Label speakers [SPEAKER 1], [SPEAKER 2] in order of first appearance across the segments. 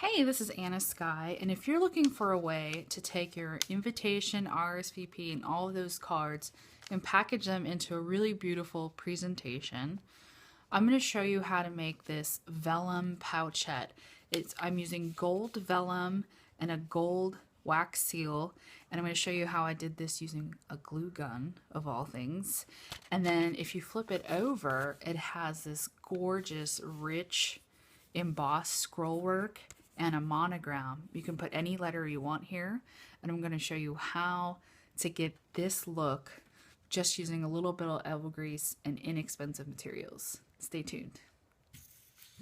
[SPEAKER 1] Hey, this is Anna Sky, and if you're looking for a way to take your invitation, RSVP, and all of those cards and package them into a really beautiful presentation, I'm going to show you how to make this vellum pouchette. I'm using gold vellum and a gold wax seal, and I'm going to show you how I did this using a glue gun, of all things. And then if you flip it over, it has this gorgeous, rich, embossed scroll work and a monogram. You can put any letter you want here, and I'm going to show you how to get this look just using a little bit of elbow grease and inexpensive materials. Stay tuned.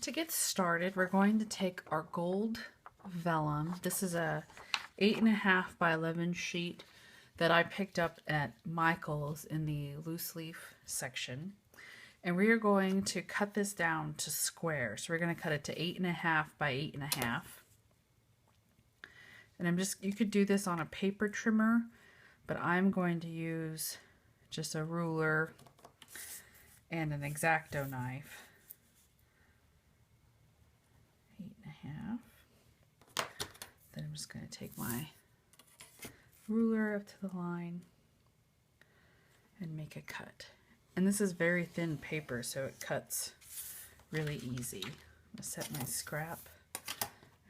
[SPEAKER 1] To get started, we're going to take our gold vellum. This is a 8.5 by 11 sheet that I picked up at Michael's in the loose leaf section. And we are going to cut this down to square. So we're going to cut it to 8.5 by 8.5. And you could do this on a paper trimmer, but I'm going to use just a ruler and an X-Acto knife. 8.5. Then I'm just going to take my ruler up to the line and make a cut. And this is very thin paper, so it cuts really easy. I'm going to set my scrap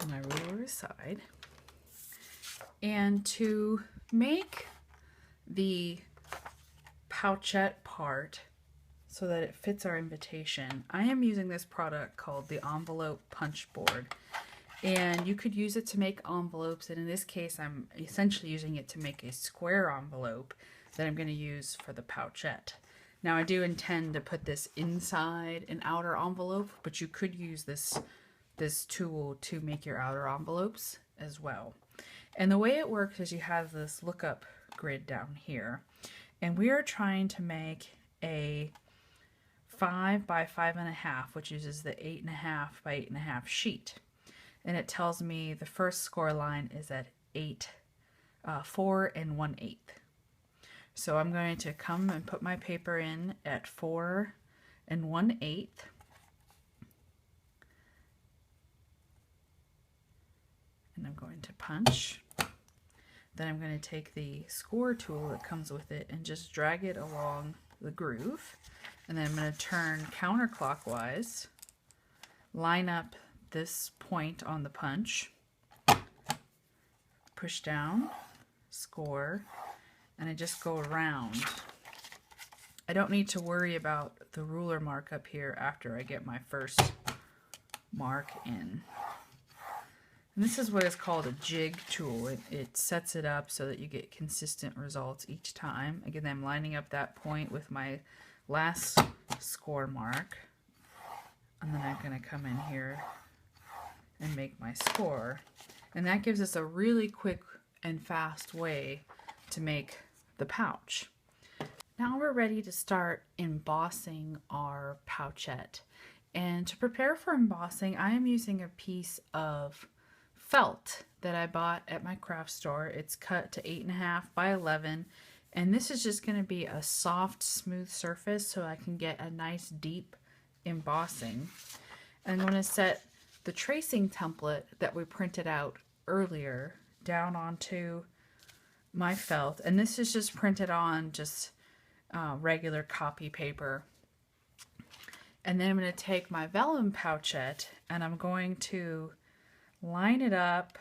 [SPEAKER 1] and my ruler aside. And to make the pouchette part so that it fits our invitation, I am using this product called the envelope punch board. And you could use it to make envelopes, and in this case I'm essentially using it to make a square envelope that I'm going to use for the pouchette. Now I do intend to put this inside an outer envelope, but you could use this tool to make your outer envelopes as well. And the way it works is you have this lookup grid down here, and we are trying to make a 5 by 5.5, which uses the 8.5 by 8.5 sheet. And it tells me the first score line is at 4 1/8. So I'm going to come and put my paper in at 4 1/8. And I'm going to punch. Then I'm going to take the score tool that comes with it and just drag it along the groove. And then I'm going to turn counterclockwise, line up this point on the punch, push down, score, and I just go around. I don't need to worry about the ruler mark up here after I get my first mark in. And this is what is called a jig tool. It sets it up so that you get consistent results each time. Again, I'm lining up that point with my last score mark. And then I'm going to come in here and make my score. And that gives us a really quick and fast way to make the pouch. Now we're ready to start embossing our pouchette. And to prepare for embossing, I am using a piece of felt that I bought at my craft store. It's cut to 8.5 by 11, and this is just going to be a soft, smooth surface so I can get a nice deep embossing. I'm going to set the tracing template that we printed out earlier down onto my felt, and this is just printed on just regular copy paper. And then I'm going to take my vellum pouchette and I'm going to line it up.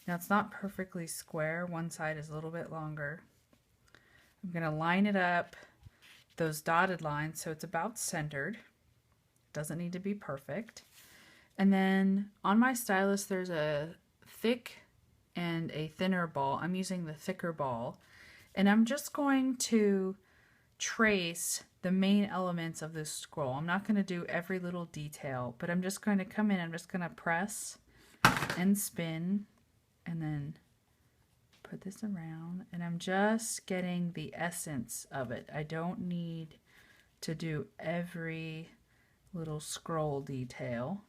[SPEAKER 1] Now it's not perfectly square, one side is a little bit longer. I'm going to line it up, those dotted lines, so it's about centered. Doesn't need to be perfect. And then on my stylus there's a thick and a thinner ball. I'm using the thicker ball, and I'm just going to trace the main elements of this scroll. I'm not going to do every little detail, but I'm just going to come in, I'm just going to press and spin and then put this around, and I'm just getting the essence of it. I don't need to do every little scroll detail.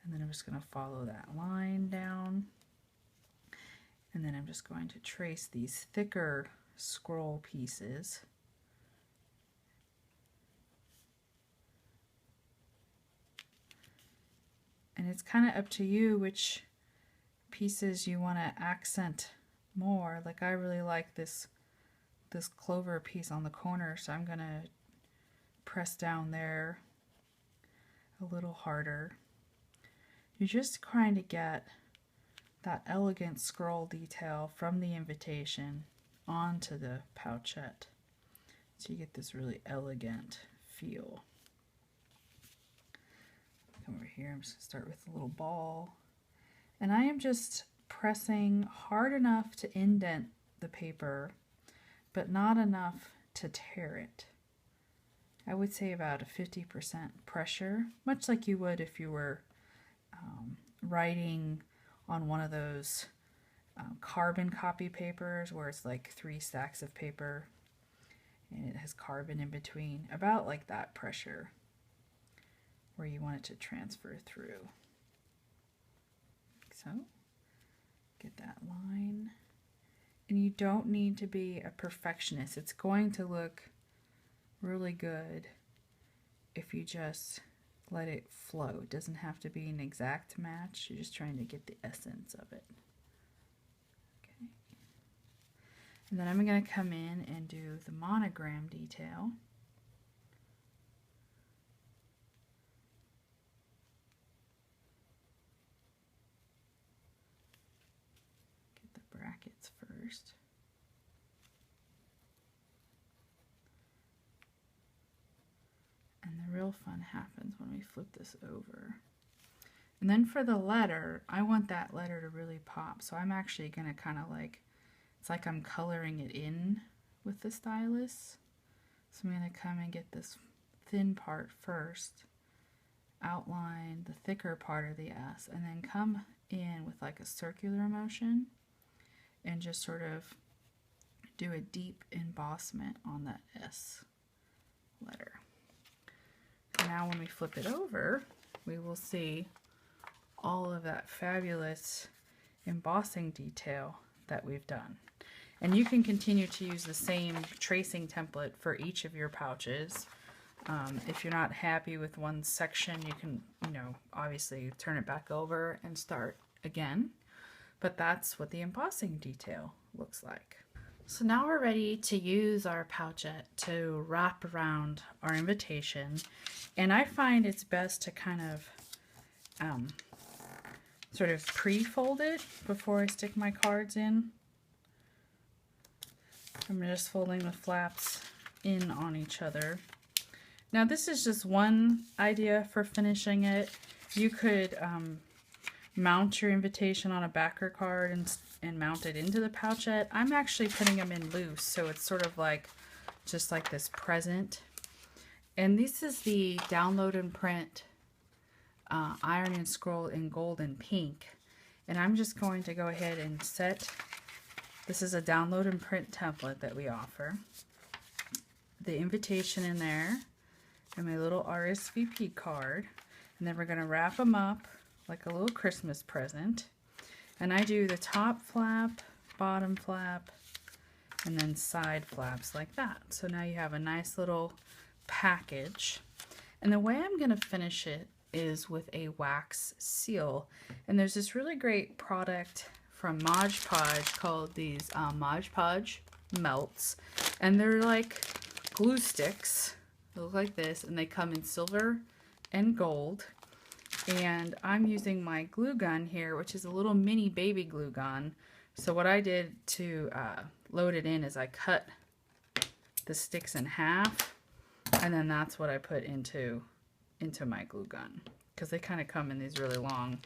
[SPEAKER 1] And then I'm just going to follow that line down. And then I'm just going to trace these thicker scroll pieces. And it's kind of up to you which pieces you want to accent more. Like I really like this clover piece on the corner, so I'm going to press down there a little harder. You're just trying to get that elegant scroll detail from the invitation onto the pouchette, so you get this really elegant feel. Come over here, I'm just going to start with a little ball. And I am just pressing hard enough to indent the paper, but not enough to tear it. I would say about a 50% pressure, much like you would if you were writing on one of those carbon copy papers where it's like 3 stacks of paper and it has carbon in between. About like that pressure where you want it to transfer through. So, get that line. And you don't need to be a perfectionist. It's going to look really good if you just let it flow. It doesn't have to be an exact match. You're just trying to get the essence of it. Okay. And then I'm going to come in and do the monogram detail. Get the brackets first. And the real fun happens when we flip this over. And then for the letter, I want that letter to really pop. So I'm actually going to kind of like, it's like I'm coloring it in with the stylus. So I'm going to come and get this thin part first, outline the thicker part of the S, and then come in with like a circular motion and just sort of do a deep embossment on that S letter. Now when we flip it over, we will see all of that fabulous embossing detail that we've done. And you can continue to use the same tracing template for each of your pouches. If you're not happy with one section, you can, obviously turn it back over and start again. But that's what the embossing detail looks like. So now we're ready to use our pouchette to wrap around our invitation. And I find it's best to kind of sort of pre-fold it before I stick my cards in. I'm just folding the flaps in on each other. Now this is just one idea for finishing it. You could mount your invitation on a backer card and mount it into the pouchette. I'm actually putting them in loose, so it's sort of like just like this present. And this is the download and print iron and scroll in gold and pink. And I'm just going to go ahead and set, this is a download and print template that we offer. The invitation in there and my little RSVP card. And then we're going to wrap them up like a little Christmas present. And I do the top flap, bottom flap, and then side flaps like that. So now you have a nice little package. And the way I'm going to finish it is with a wax seal. And there's this really great product from Mod Podge called these Mod Podge melts. And they're like glue sticks. They look like this, and they come in silver and gold. And I'm using my glue gun here, which is a little mini baby glue gun. So what I did to load it in is I cut the sticks in half, and then that's what I put into my glue gun, because they kind of come in these really long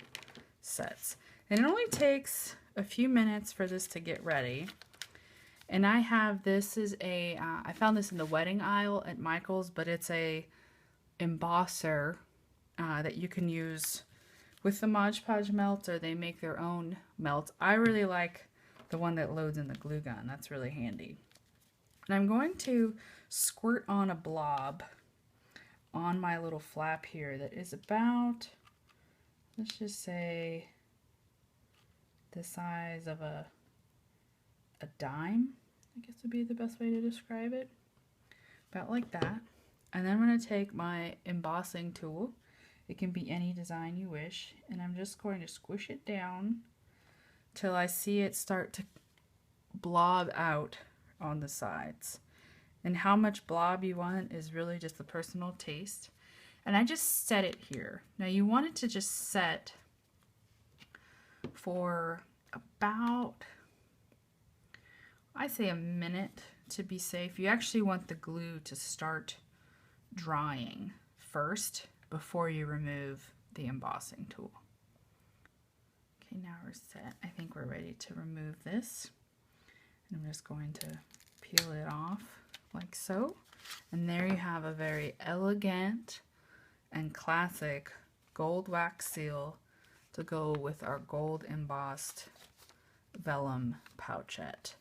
[SPEAKER 1] sets. And it only takes a few minutes for this to get ready. And I have, this is a, I found this in the wedding aisle at Michael's, but it's a embosser that you can use with the Mod Podge melts, or they make their own melts. I really like the one that loads in the glue gun. That's really handy. And I'm going to squirt on a blob on my little flap here that is about, let's just say, the size of a dime, I guess would be the best way to describe it. About like that. And then I'm going to take my embossing tool It can be any design you wish. And I'm just going to squish it down till I see it start to blob out on the sides. And how much blob you want is really just the personal taste. And I just set it here. Now you want it to just set for about, I say a minute to be safe. You actually want the glue to start drying first before you remove the embossing tool. Okay, now we're set. I think we're ready to remove this. And I'm just going to peel it off like so. And there you have a very elegant and classic gold wax seal to go with our gold embossed vellum pouchette.